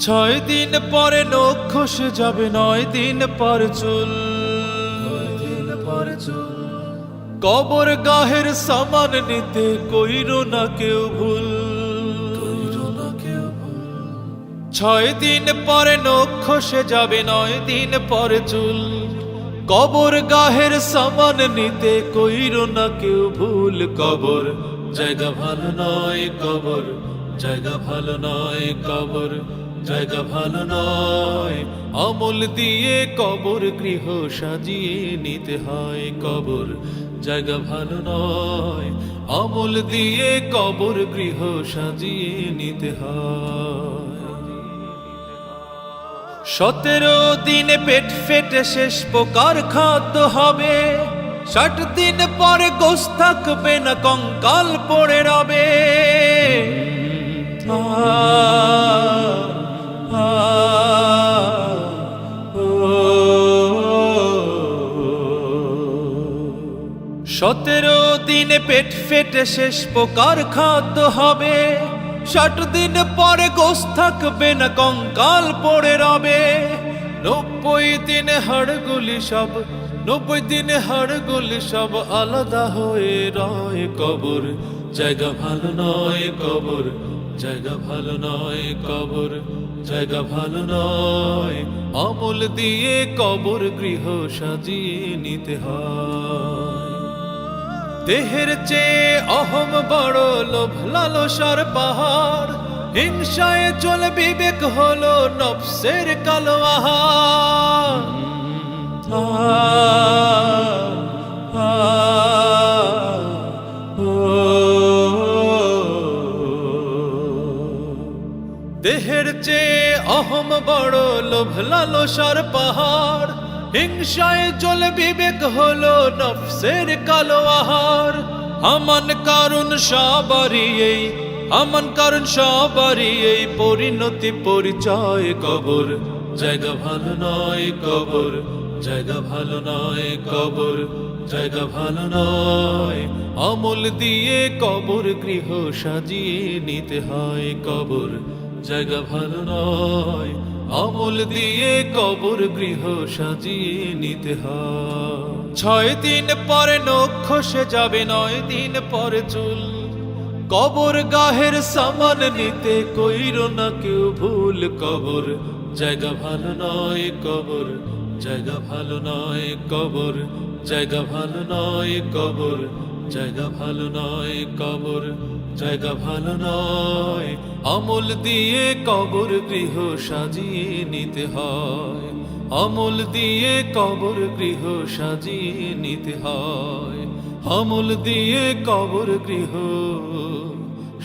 6 দিন পরে নখ খসে যাবে, 9 দিন পর চুল। কবর গাহের সামান নিতে কইরো না কেউ ভুল। 6 দিন পরে নখ খসে যাবে, 9 দিন পর চুল। কবর গাহের সামান নিতে কইরো না কেউ ভুল। কবর জায়গা ভালো নয়, কবর জায়গা ভালো নয়, কবর জায়গা ভালো নয়। আমল দিয়ে কবর গৃহ সাজিয়ে নিতে হয়। কবর জায়গা ভালো নয়, আমল দিয়ে কবর গৃহ সাজিয়ে নিতে হয়। 17 দিনে পেট ফেটে শেষ পোকার খাদ্য হবে। 60 দিন পরে গোশ থাকবে না, কঙ্কাল পড়ে রবে। 17 দিনে পেট ফেটে শেষ পোকার খাদ্য হবে। 60 দিন পরে গোশ থাকবে না, কঙ্কাল পড়ে রবে। 90 দিনে হাড়গুলি সব, 90 দিনে হাড়গুলি সব আলাদা হয়ে রয়। কবর জায়গা ভালো নয়, কবর জায়গা ভালো নয়, কবর জায়গা ভালো নয়। আমল দিয়ে কবর গৃহ সাজিয়ে নিতে হয়। দেহের চেয়ে অহম বড়, লোভ লালসার পাহাড়। হিংসায় চলে বিবেক হলো নফসের কালো আহার। দেহের চেয়ে অহম বড়, লোভ লালসার পাহাড়। হিংসায় চলে বিবেক হলো নফসের কালো আহার। আমান কারণ সবারই এই, আমান কারণ সবারই এই পরিণতি পরিচয়। কবর জায়গা ভালো নয়, কবর জায়গা ভালো নয়, কবর জায়গা ভালো নয়। আমল দিয়ে কবর গৃহ সাজিয়ে নিতে হয়। কবর জায়গা ভালো নয়, আমল দিয়ে কবর গৃহ সাজিয়ে নিতে হয়। 6 দিন পরে নখ খসে যাবে, 9 দিন পরে চুল। কবর গাহের সামান নিতে কইরো না কেউ ভুল। কবর জায়গা ভালো নয়, কবর জায়গা ভালো নয়, কবর জায়গা ভালো নয়, কবর জায়গা ভালো নয়, কবর জায়গা ভালো নয়। আমল দিয়ে কবর গৃহ সাজিয়ে নিতে হয়। আমল দিয়ে কবর গৃহ সাজিয়ে নিতে হয়। আমল দিয়ে কবর গৃহ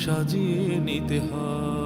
সাজিয়ে নিতে হয়।